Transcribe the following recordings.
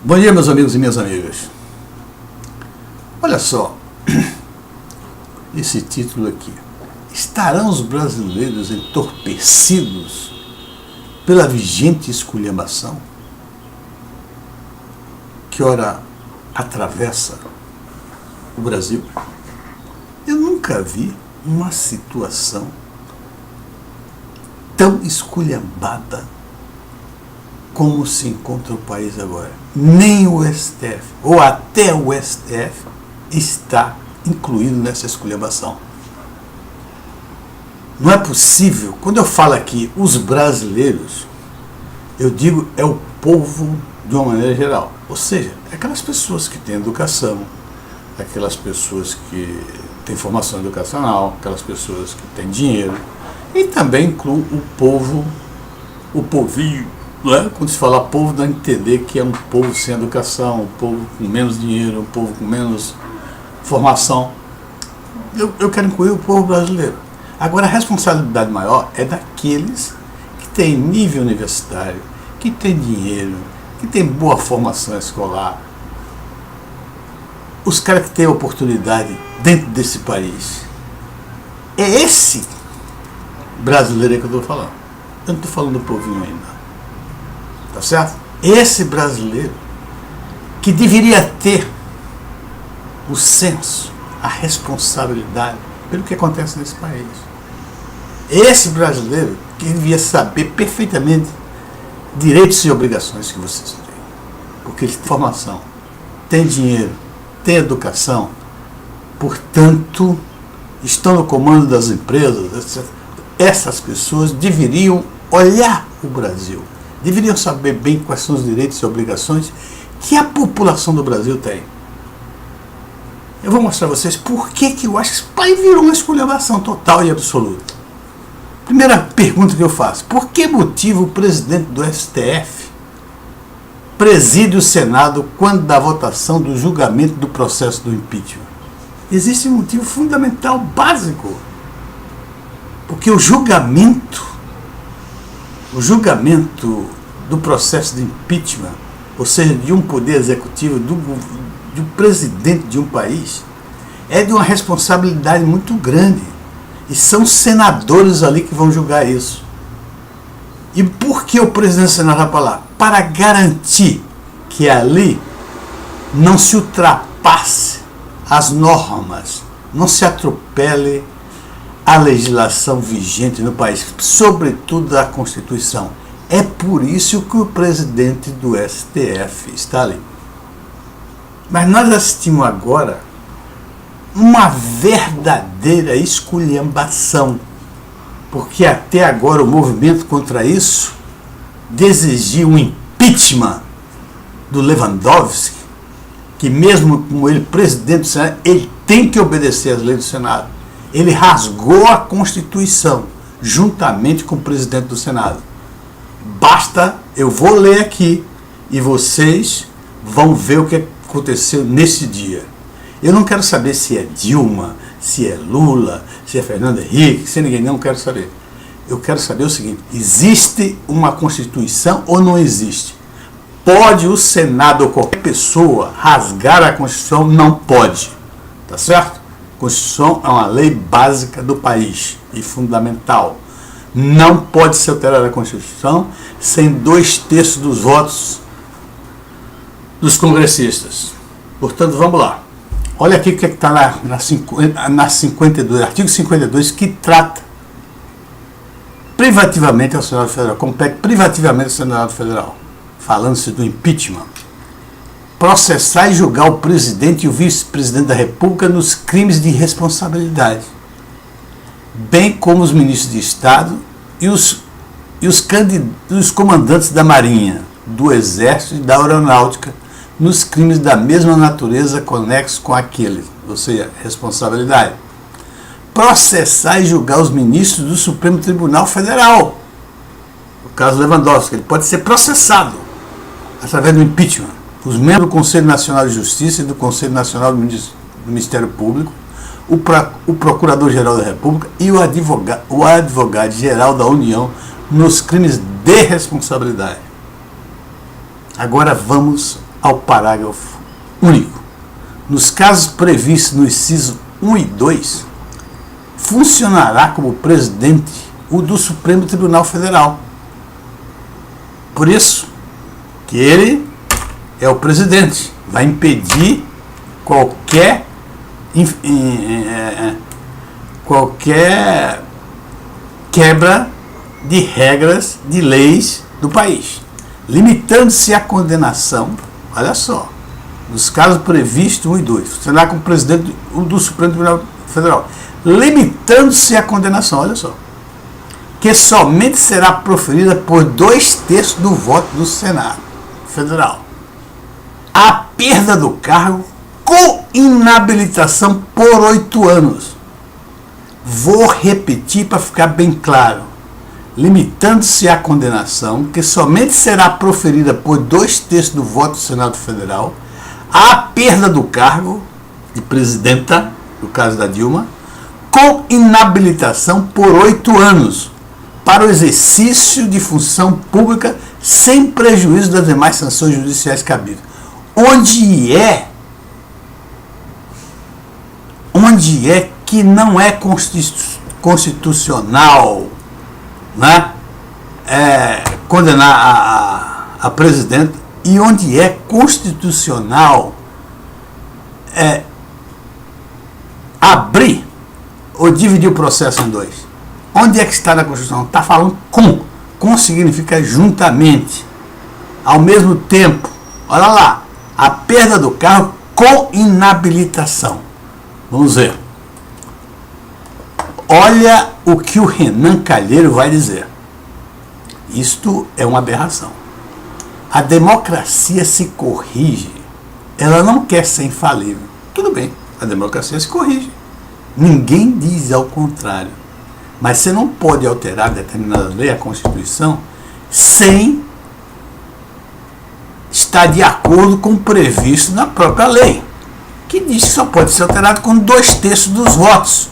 Bom dia, meus amigos e minhas amigas. Olha só, esse título aqui. Estarão os brasileiros entorpecidos pela vigente esculhambação que ora atravessa o Brasil? Eu nunca vi uma situação tão esculhambada como se encontra o país agora. Nem o STF, ou até o STF, está incluído nessa esculhambação. Não é possível. Quando eu falo aqui os brasileiros, eu digo é o povo de uma maneira geral. Ou seja, aquelas pessoas que têm educação, aquelas pessoas que têm formação educacional, aquelas pessoas que têm dinheiro, e também inclui o povo, o povinho. Quando se fala povo, dá a entender que é um povo sem educação, um povo com menos dinheiro, um povo com menos formação. Eu quero incluir o povo brasileiro. Agora, a responsabilidade maior é daqueles que têm nível universitário, que têm dinheiro, que têm boa formação escolar. Os caras que têm oportunidade dentro desse país. É esse brasileiro aí que eu estou falando. Eu não estou falando do povinho ainda. Tá certo? Esse brasileiro que deveria ter o senso, a responsabilidade pelo que acontece nesse país. Esse brasileiro que devia saber perfeitamente direitos e obrigações que vocês têm. Porque ele tem formação, tem dinheiro, tem educação, portanto, estão no comando das empresas, etc. Essas pessoas deveriam olhar o Brasil. Deveriam saber bem quais são os direitos e obrigações que a população do Brasil tem. Eu vou mostrar a vocês por que eu acho que esse país virou uma esculhambação total e absoluta. Primeira pergunta que eu faço: por que motivo o presidente do STF preside o Senado quando da votação do julgamento do processo do impeachment? Existe um motivo fundamental, básico. Porque o julgamento do processo de impeachment, ou seja, de um poder executivo, de um presidente de um país, é de uma responsabilidade muito grande. E são senadores ali que vão julgar isso. E por que o presidente do Senado vai para lá? Para garantir que ali não se ultrapasse as normas, não se atropele a legislação vigente no país, sobretudo a Constituição. É por isso que o presidente do STF está ali. Mas nós assistimos agora uma verdadeira esculhambação, porque até agora o movimento contra isso de exigir um impeachment do Lewandowski, que mesmo como ele presidente do Senado, ele tem que obedecer às leis do Senado. Ele rasgou a Constituição, juntamente com o presidente do Senado. Basta, eu vou ler aqui, e vocês vão ver o que aconteceu nesse dia. Eu não quero saber se é Dilma, se é Lula, se é Fernando Henrique, se é ninguém, não quero saber. Eu quero saber o seguinte: existe uma Constituição ou não existe? Pode o Senado ou qualquer pessoa rasgar a Constituição? Não pode. Tá certo? A Constituição é uma lei básica do país e fundamental. Não pode ser alterada a Constituição sem 2/3 dos votos dos congressistas. Portanto, vamos lá. Olha aqui o que está na 52, artigo 52, que trata privativamente ao Senado Federal, compete privativamente ao Senado Federal, falando-se do impeachment. Processar e julgar o presidente e o vice-presidente da República nos crimes de responsabilidade, bem como os ministros de Estado e os comandantes da Marinha, do Exército e da Aeronáutica, nos crimes da mesma natureza conexos com aquele, ou seja, responsabilidade. Processar e julgar os ministros do Supremo Tribunal Federal. No caso Lewandowski, ele pode ser processado através do impeachment. Os membros do Conselho Nacional de Justiça e do Conselho Nacional do Ministério Público, o Procurador-Geral da República e o Advogado-Geral da União nos crimes de responsabilidade. Agora vamos ao parágrafo único. Nos casos previstos no inciso 1 e 2, funcionará como presidente o do Supremo Tribunal Federal. Por isso que ele é o presidente, vai impedir qualquer quebra de regras, de leis do país, limitando-se à condenação, olha só, nos casos previstos 1 e 2, funcionará como presidente do Supremo Tribunal Federal, limitando-se à condenação, olha só, que somente será proferida por 2/3 do voto do Senado Federal. A perda do cargo com inabilitação por 8 anos. Vou repetir para ficar bem claro. Limitando-se à condenação, que somente será proferida por 2/3 do voto do Senado Federal, a perda do cargo de presidenta, no caso da Dilma, com inabilitação por 8 anos, para o exercício de função pública sem prejuízo das demais sanções judiciais cabíveis. Onde é que não é constitucional, né, condenar a presidenta, e onde é constitucional abrir ou dividir o processo em dois? Onde é que está na Constituição? Está falando com. Com significa juntamente, ao mesmo tempo. Olha lá, a perda do cargo com inabilitação. Vamos ver. Olha o que o Renan Calheiros vai dizer. Isto é uma aberração. A democracia se corrige. Ela não quer ser infalível. Tudo bem, a democracia se corrige. Ninguém diz ao contrário. Mas você não pode alterar determinada lei, a Constituição, sem estar de acordo com o previsto na própria lei, que diz que só pode ser alterado com 2/3 dos votos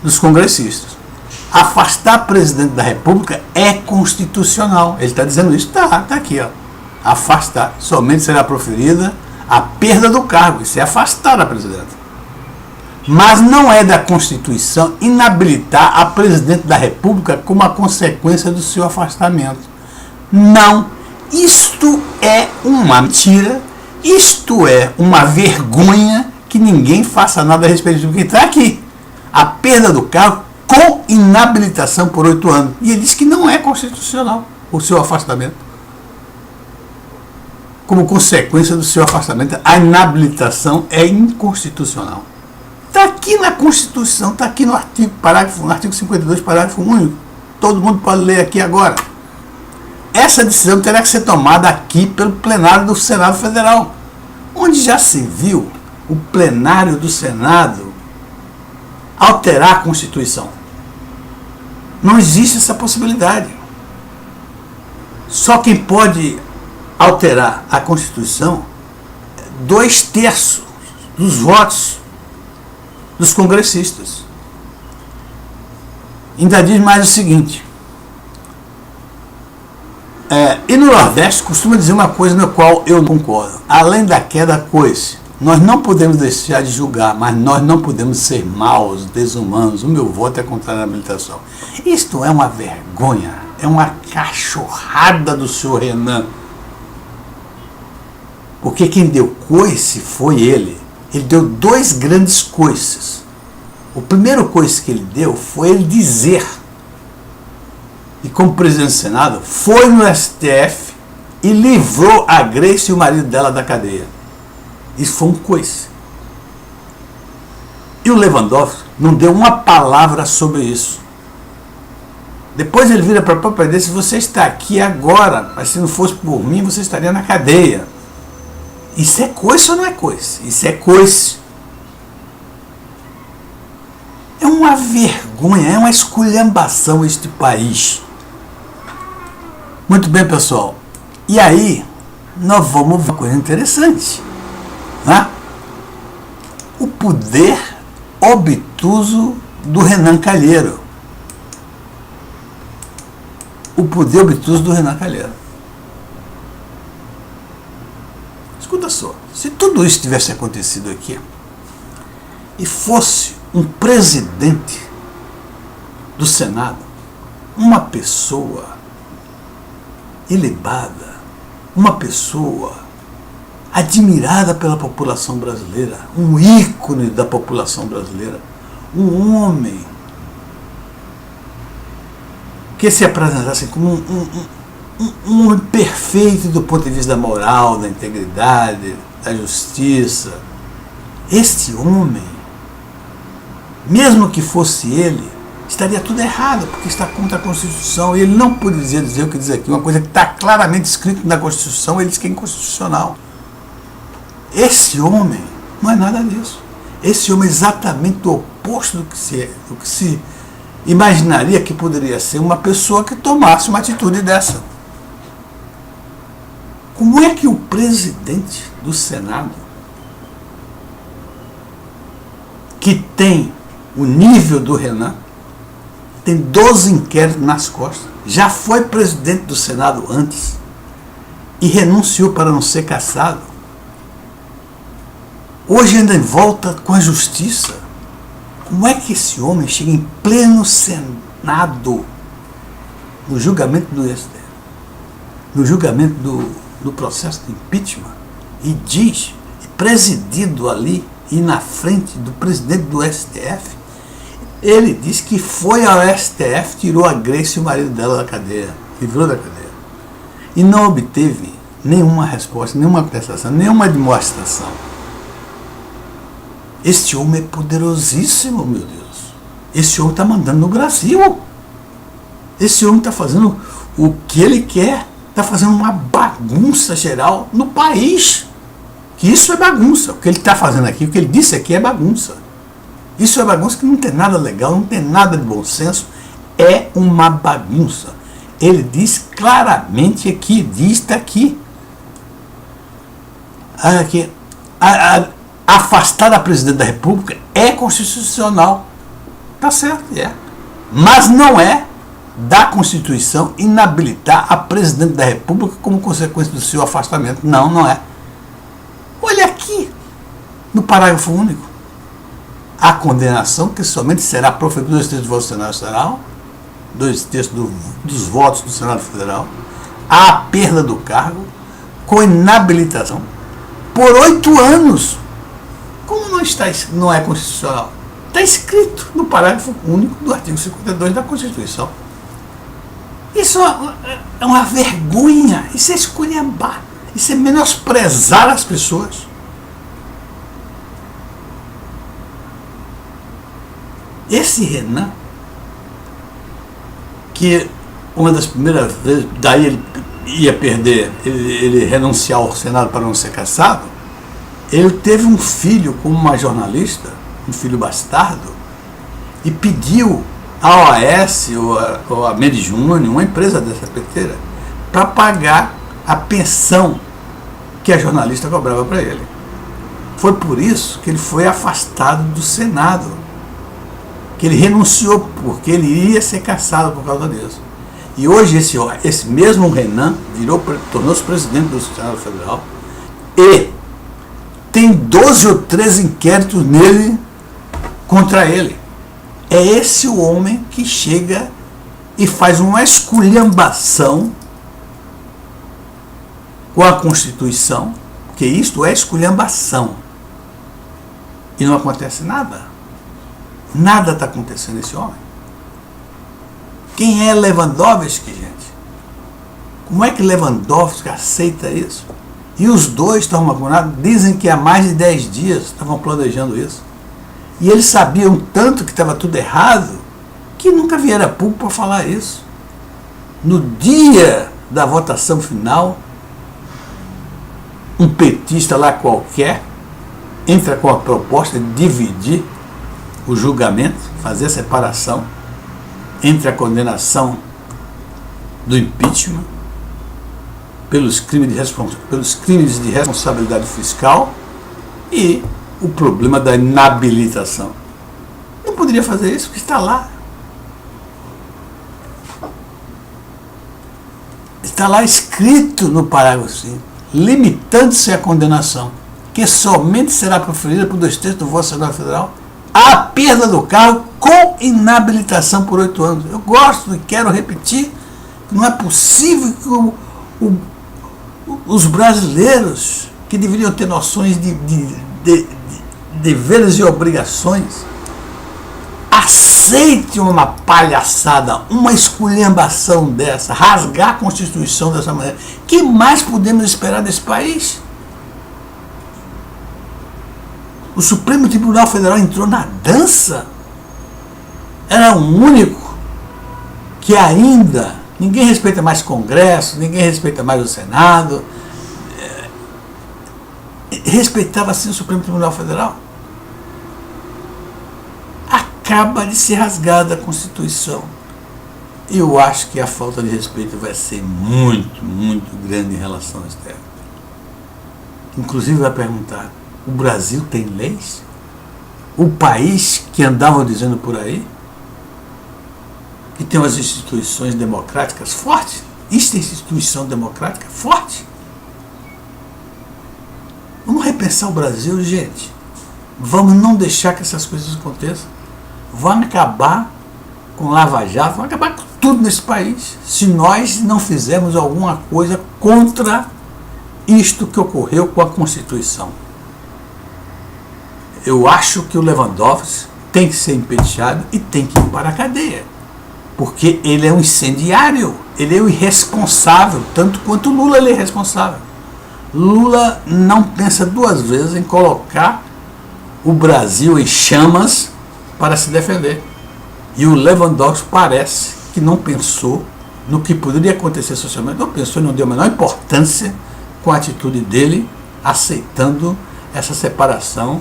dos congressistas. Afastar o presidente da República é constitucional. Ele está dizendo isso, está aqui, ó. Afastar. Somente será proferida a perda do cargo. Isso é afastar a presidenta. Mas não é da Constituição inabilitar a presidente da República como a consequência do seu afastamento. Não. Isto é uma mentira, isto é uma vergonha, que ninguém faça nada a respeito do que está aqui. A perda do cargo com inabilitação por 8 anos. E ele diz que não é constitucional o seu afastamento. Como consequência do seu afastamento, a inabilitação é inconstitucional. Está aqui na Constituição, está aqui no artigo 52, parágrafo único. Todo mundo pode ler aqui agora. Essa decisão terá que ser tomada aqui pelo plenário do Senado Federal, onde já se viu o plenário do Senado alterar a Constituição. Não existe essa possibilidade. Só quem pode alterar a Constituição é 2/3 dos votos dos congressistas. Ainda diz mais o seguinte. E no Nordeste costuma dizer uma coisa na qual eu não concordo. Além da queda coice, nós não podemos deixar de julgar, mas nós não podemos ser maus, desumanos. O meu voto é contra a habilitação. Isto é uma vergonha, é uma cachorrada do senhor Renan. Porque quem deu coice foi ele. Ele deu 2 grandes coices. O primeiro coice que ele deu foi ele dizer, e como presidente do Senado, foi no STF e livrou a Grace e o marido dela da cadeia. Isso foi um coice. E o Lewandowski não deu uma palavra sobre isso. Depois ele vira para a própria dele: se você está aqui agora, mas se não fosse por mim, você estaria na cadeia. Isso é coice ou não é coice? Isso é coice. É uma vergonha, é uma esculhambação este país. Muito bem, pessoal. E aí, nós vamos ver uma coisa interessante, né? O poder obtuso do Renan Calheiros. O poder obtuso do Renan Calheiros. Escuta só, se tudo isso tivesse acontecido aqui e fosse um presidente do Senado, uma pessoa ilibada, uma pessoa admirada pela população brasileira, um ícone da população brasileira, um homem que se apresentasse como um homem perfeito do ponto de vista da moral, da integridade, da justiça. Este homem, mesmo que fosse ele, estaria tudo errado, porque está contra a Constituição. E ele não poderia dizer o que diz aqui, uma coisa que está claramente escrito na Constituição, ele diz que é inconstitucional. Esse homem não é nada disso. Esse homem é exatamente o oposto do que se imaginaria que poderia ser uma pessoa que tomasse uma atitude dessa. Como é que o presidente do Senado, que tem o nível do Renan, tem 12 inquéritos nas costas, já foi presidente do Senado antes e renunciou para não ser cassado, hoje ainda volta com a justiça? Como é que esse homem chega em pleno Senado, no julgamento do STF, no julgamento do processo de impeachment, e diz, presidido ali e na frente do presidente do STF, ele diz que foi ao STF, tirou a Grace e o marido dela da cadeia, livrou da cadeia, e não obteve nenhuma resposta, nenhuma prestação, nenhuma demonstração. Este homem é poderosíssimo, meu Deus. Esse homem está mandando no Brasil. Esse homem está fazendo o que ele quer, está fazendo uma bagunça geral no país. Que isso é bagunça. O que ele está fazendo aqui, o que ele disse aqui é bagunça. Isso é bagunça que não tem nada legal, não tem nada de bom senso. É uma bagunça. Ele diz claramente aqui, diz aqui. Aqui afastar a presidente da República é constitucional. Tá certo, é. Mas não é da Constituição inabilitar a presidente da República como consequência do seu afastamento. Não, não é. Olha aqui, no parágrafo único. A condenação que somente será proferida 2 terços do voto do Senado Federal, 2 terços dos votos do Senado Federal, a perda do cargo, com inabilitação, por 8 anos. Como não é constitucional? Está escrito no parágrafo único do artigo 52 da Constituição. Isso é uma vergonha, isso é esculhambar, isso é menosprezar as pessoas. Esse Renan, que uma das primeiras vezes, daí ele ia perder, ele renunciar ao Senado para não ser cassado, ele teve um filho como uma jornalista, um filho bastardo, e pediu a OAS ou a Medjune, uma empresa dessa peteira, para pagar a pensão que a jornalista cobrava para ele. Foi por isso que ele foi afastado do Senado, que ele renunciou, porque ele ia ser cassado por causa disso. E hoje esse mesmo Renan tornou-se presidente do Senado Federal e tem 12 ou 13 inquéritos nele contra ele. É esse o homem que chega e faz uma esculhambação com a Constituição, porque isto é esculhambação. E não acontece nada. Nada está acontecendo esse homem. Quem é Lewandowski, gente? Como é que Lewandowski aceita isso? E os dois estão vacunados, dizem que há mais de 10 dias estavam planejando isso. E eles sabiam tanto que estava tudo errado, que nunca vieram a público para falar isso. No dia da votação final, um petista lá qualquer entra com a proposta de dividir o julgamento, fazer a separação entre a condenação do impeachment pelos crimes de responsabilidade fiscal e o problema da inabilitação. Não poderia fazer isso porque está lá. Está lá escrito no parágrafo 5. limitando-se à condenação, que somente será proferida por 2/3 do voto da Assembleia Federal, a perda do cargo com inabilitação por 8 anos. Eu gosto e quero repetir que não é possível que os brasileiros, que deveriam ter noções de deveres e obrigações, aceite uma palhaçada, uma esculhambação dessa, rasgar a Constituição dessa maneira. Que mais podemos esperar desse país? O Supremo Tribunal Federal entrou na dança. Era o único que ainda ninguém respeita mais o Congresso, ninguém respeita mais o Senado. Respeitava assim o Supremo Tribunal Federal. Acaba de ser rasgada a Constituição. Eu acho que a falta de respeito vai ser muito, muito grande em relação a esse tema. Inclusive vai perguntar, o Brasil tem leis? O país que andavam dizendo por aí, que tem umas instituições democráticas fortes? Isto é instituição democrática forte? Vamos repensar o Brasil, gente. Vamos não deixar que essas coisas aconteçam. Vão acabar com Lava Jato, vão acabar com tudo nesse país, se nós não fizermos alguma coisa contra isto que ocorreu com a Constituição. Eu acho que o Lewandowski tem que ser impeachado e tem que ir para a cadeia, porque ele é um incendiário, ele é um irresponsável, tanto quanto Lula ele é irresponsável. Lula não pensa duas vezes em colocar o Brasil em chamas para se defender. E o Lewandowski parece que não pensou no que poderia acontecer socialmente, não pensou e não deu a menor importância com a atitude dele, aceitando essa separação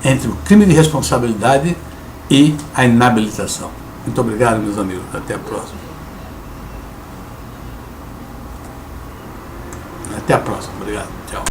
entre o crime de responsabilidade e a inabilitação. Muito obrigado, meus amigos. Até a próxima. Até a próxima. Obrigado. Tchau.